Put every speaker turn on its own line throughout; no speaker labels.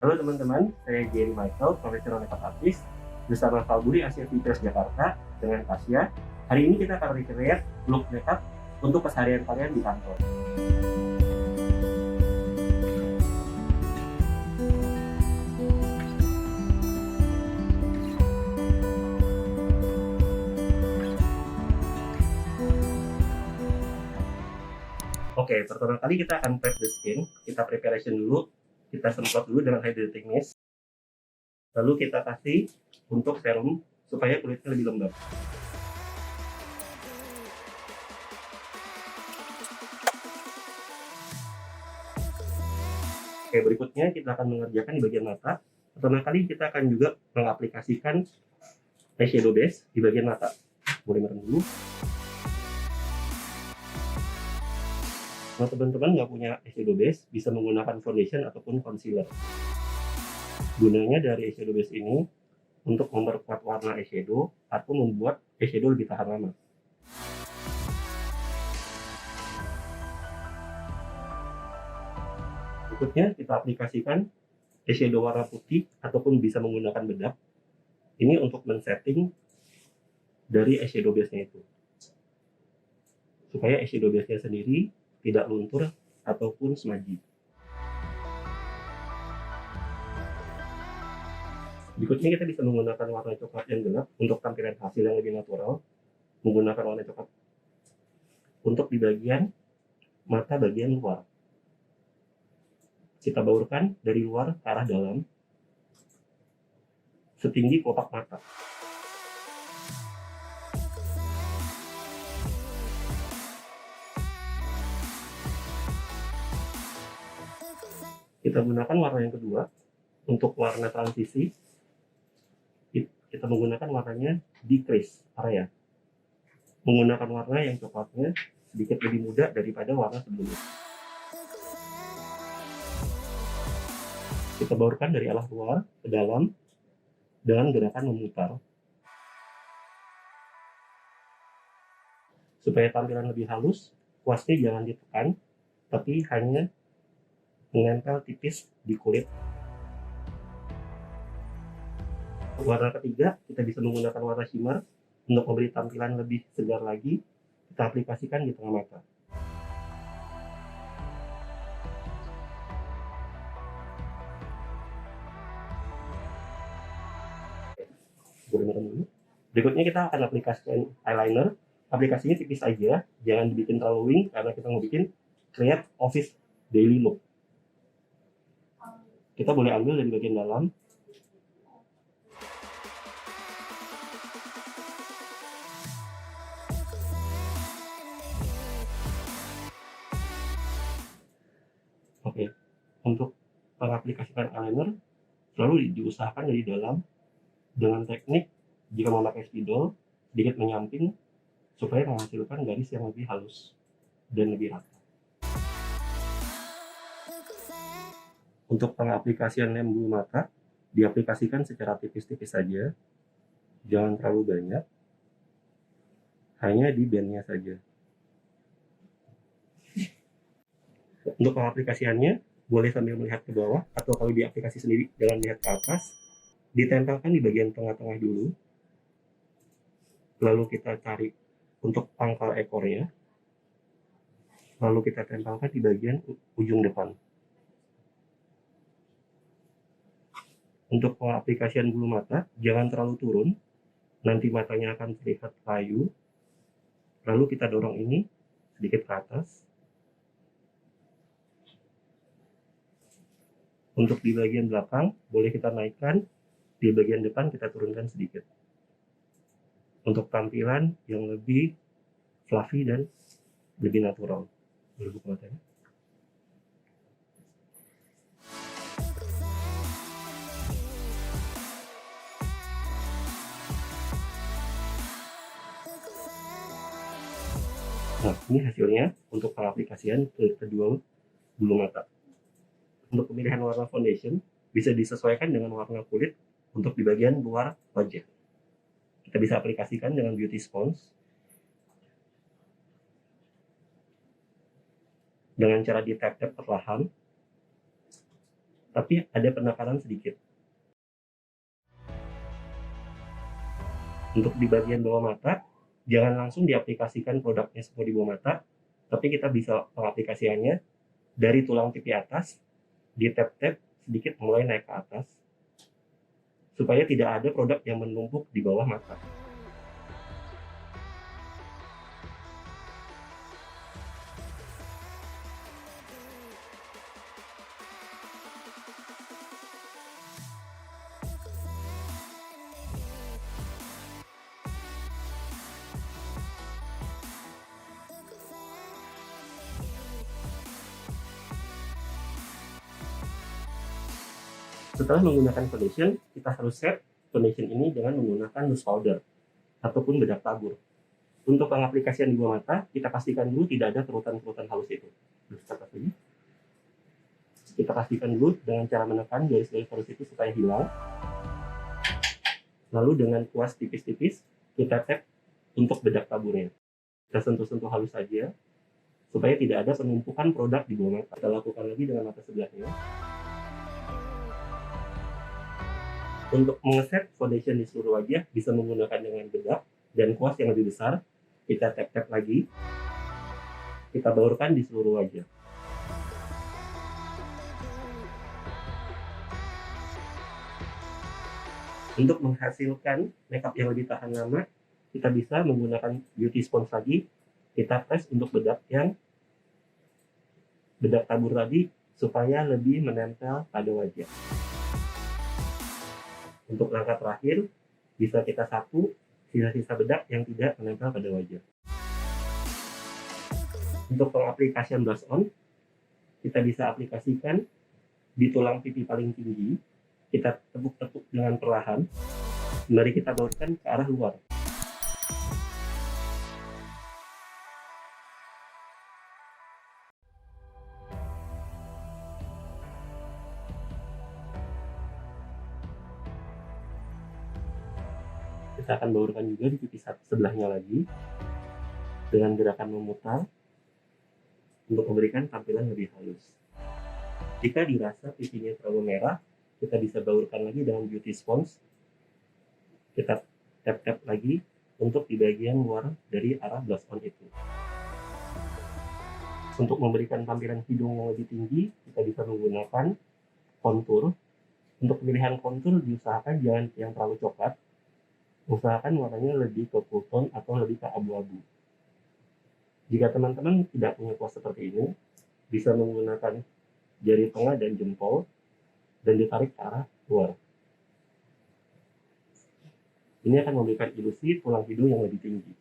Halo teman-teman, saya Jerry Michael, profesional makeup artist bersama Falguni Asia Features Jakarta dengan Tasya. Hari ini kita akan recreate look makeup untuk keseharian kalian di kantor. Oke, pertama kali kita akan prep the skin. Kita preparation dulu, kita semprot dulu dengan hydrating mist. Lalu kita kasih untuk serum supaya kulitnya lebih lembab. Oke, berikutnya kita akan mengerjakan di bagian mata. Pertama kali kita akan juga mengaplikasikan eyeshadow base di bagian mata. Boleh merem dulu. Kalau teman-teman nggak punya eyeshadow base, bisa menggunakan foundation ataupun concealer. Gunanya dari eyeshadow base ini untuk memperkuat warna eyeshadow atau membuat eyeshadow lebih tahan lama. Berikutnya kita aplikasikan eyeshadow warna putih ataupun bisa menggunakan bedak. Ini untuk men-setting dari eyeshadow base-nya itu. Supaya eyeshadow base-nya sendiri tidak luntur ataupun smudgy. Berikutnya kita bisa menggunakan warna coklat yang gelap untuk tampilan hasil yang lebih natural. Menggunakan warna coklat untuk di bagian mata bagian luar. Kita baurkan dari luar ke arah dalam setinggi kotak mata. Kita gunakan warna yang kedua untuk warna transisi. Kita menggunakan warnanya di crease area. Menggunakan warna yang coklatnya sedikit lebih muda daripada warna sebelumnya. Kita baurkan dari arah luar ke dalam dengan gerakan memutar. Supaya tampilan lebih halus, kuasnya jangan ditekan, tapi hanya menempel tipis di kulit. Warna ketiga, kita bisa menggunakan warna shimmer untuk memberi tampilan lebih segar lagi. Kita aplikasikan di tengah mata. Berikutnya kita akan aplikasikan eyeliner. Aplikasinya tipis aja, jangan dibikin terlalu wing karena kita mau bikin create office daily look. Kita boleh ambil dari bagian dalam. Oke, untuk mengaplikasikan eyeliner selalu diusahakan dari dalam dengan teknik jika memakai spidol sedikit menyamping supaya menghasilkan garis yang lebih halus dan lebih rata. Untuk pengaplikasian lem bulu mata diaplikasikan secara tipis-tipis saja, jangan terlalu banyak, hanya di bandnya saja. Untuk pengaplikasiannya boleh sambil melihat ke bawah atau kalau di aplikasi sendiri jangan lihat ke atas, ditempelkan di bagian tengah-tengah dulu, lalu kita tarik untuk pangkal ekornya, lalu kita tempelkan di bagian ujung depan. Untuk pengaplikasian bulu mata jangan terlalu turun, nanti matanya akan terlihat kayu. Lalu kita dorong ini sedikit ke atas. Untuk di bagian belakang boleh kita naikkan, di bagian depan kita turunkan sedikit. Untuk tampilan yang lebih fluffy dan lebih natural. Boleh buka matanya. Nah, ini hasilnya untuk pengaplikasian kedua bulu mata. Untuk pemilihan warna foundation bisa disesuaikan dengan warna kulit untuk di bagian luar wajah. Kita bisa aplikasikan dengan beauty sponge dengan cara di tap-tap perlahan. tapi ada penekanan sedikit. Untuk di bagian bawah mata, jangan langsung diaplikasikan produknya semua di bawah mata, tapi kita bisa pengaplikasiannya dari tulang pipi atas, di tap-tap sedikit mulai naik ke atas, supaya tidak ada produk yang menumpuk di bawah mata. Setelah menggunakan foundation, kita harus set foundation ini dengan menggunakan loose powder ataupun bedak tabur. Untuk pengaplikasian di bawah mata, kita pastikan dulu tidak ada kerutan-kerutan halus itu. Kita pastikan dulu dengan cara menekan garis-garis halus itu supaya hilang. Lalu dengan kuas tipis-tipis, kita tap untuk bedak taburnya. Kita sentuh-sentuh halus saja, supaya tidak ada penumpukan produk di bawah mata. Kita lakukan lagi dengan mata sebelahnya. Untuk mengeset foundation di seluruh wajah bisa menggunakan dengan bedak dan kuas yang lebih besar. Kita tap-tap lagi, kita baurkan di seluruh wajah. Untuk menghasilkan makeup yang lebih tahan lama, kita bisa menggunakan beauty sponge lagi. Kita press untuk bedak tabur tadi supaya lebih menempel pada wajah. Untuk langkah terakhir, bisa kita sapu sisa-sisa bedak yang tidak menempel pada wajah. Untuk pengaplikasian blush on, kita bisa aplikasikan di tulang pipi paling tinggi. Kita tepuk-tepuk dengan perlahan. Mari kita bautkan ke arah luar. Kita akan baurkan juga di pipi sebelahnya lagi dengan gerakan memutar untuk memberikan tampilan lebih halus. Jika dirasa pipinya terlalu merah, kita bisa baurkan lagi dengan beauty sponge. Kita tap-tap lagi untuk di bagian luar dari arah blush on itu. Untuk memberikan tampilan hidung yang lebih tinggi, kita bisa menggunakan kontur. Untuk pemilihan kontur diusahakan jangan yang terlalu coklat. Usahakan warnanya lebih ke cool tone atau lebih ke abu-abu. Jika teman-teman tidak punya kuas seperti ini, bisa menggunakan jari tengah dan jempol dan ditarik ke arah luar. Ini akan memberikan ilusi tulang hidung yang lebih tinggi.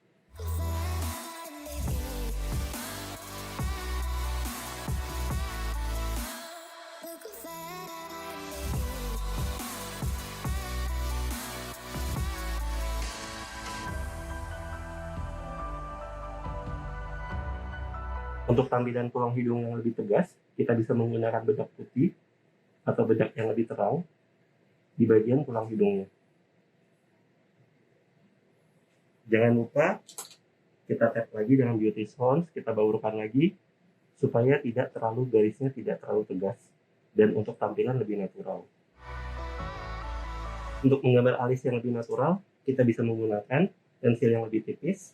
Untuk tampilan tulang hidung yang lebih tegas, kita bisa menggunakan bedak putih atau bedak yang lebih terang di bagian tulang hidungnya. Jangan lupa kita tap lagi dengan beauty sponge, kita baurkan lagi supaya garisnya tidak terlalu tegas dan untuk tampilan lebih natural. Untuk menggambar alis yang lebih natural, kita bisa menggunakan pensil yang lebih tipis.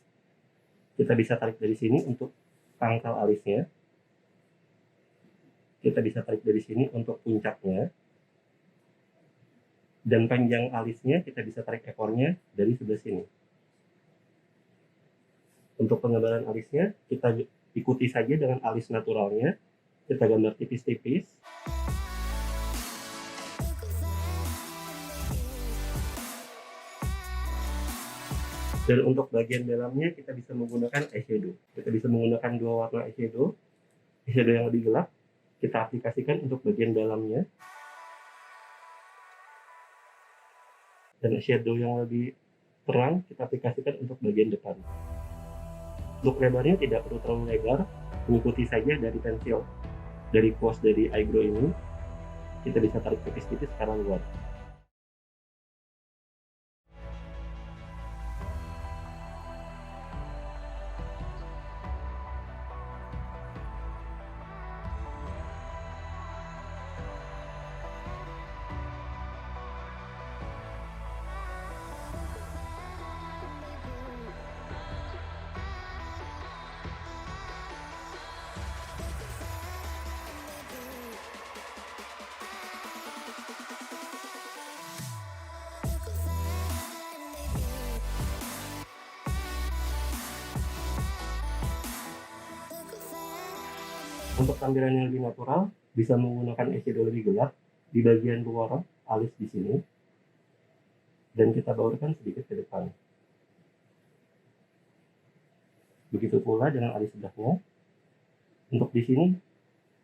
Kita bisa tarik dari sini untuk pangkal alisnya. Kita bisa tarik dari sini untuk puncaknya. Dan panjang alisnya kita bisa tarik ekornya dari sebelah sini. Untuk penggambaran alisnya, kita ikuti saja dengan alis naturalnya. Kita gambar tipis-tipis. Dan untuk bagian dalamnya kita bisa menggunakan eyeshadow. Kita bisa menggunakan dua warna eyeshadow. Eyeshadow yang lebih gelap kita aplikasikan untuk bagian dalamnya. Dan eyeshadow yang lebih terang kita aplikasikan untuk bagian depan. Untuk lebarnya tidak perlu terlalu lebar, mengikuti saja dari pensil, dari kuas dari eyebrow ini. Kita bisa tarik tipis-tipis ke arah luar. Untuk tampilan yang lebih natural, bisa menggunakan eyeshadow lebih gelap di bagian luar alis di sini, dan kita baurkan sedikit ke depan. Begitu pula dengan alis sebelahnya. Untuk di sini,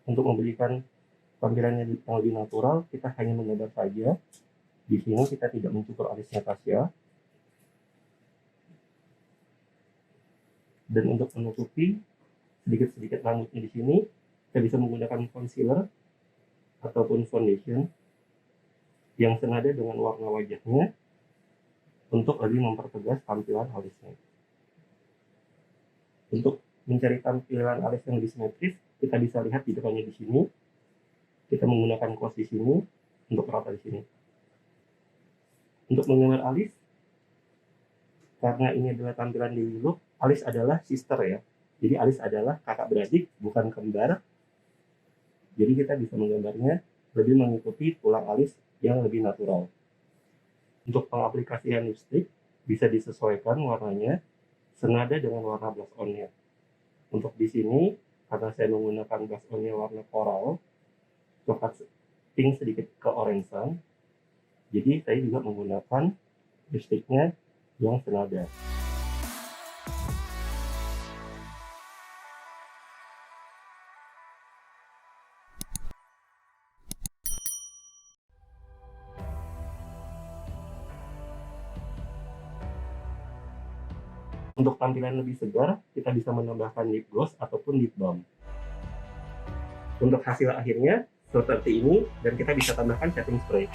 untuk memberikan tampilan yang lebih natural, kita hanya menggambar saja. Di sini kita tidak mencukur alisnya Tasya. Dan untuk menutupi sedikit-sedikit rambutnya di sini, kita bisa menggunakan concealer ataupun foundation yang senada dengan warna wajahnya untuk lebih mempertegas tampilan alisnya. Untuk mencari tampilan alis yang lebih simetris, kita bisa lihat di depannya di sini. Kita menggunakan kuas di sini untuk rata di sini. Untuk menggambar alis, karena ini adalah tampilan dewy look, alis adalah sister ya. Jadi alis adalah kakak beradik, bukan kembar. Jadi kita bisa menggambarnya lebih mengikuti tulang alis yang lebih natural. Untuk pengaplikasian lipstick, bisa disesuaikan warnanya senada dengan warna blush on-nya. Untuk di sini, karena saya menggunakan blush on-nya warna coral, coklat pink sedikit ke orange-an, jadi saya juga menggunakan lipsticknya yang senada. Untuk tampilan lebih segar, kita bisa menambahkan lip gloss ataupun lip balm. Untuk hasil akhirnya seperti ini, dan kita bisa tambahkan setting spray.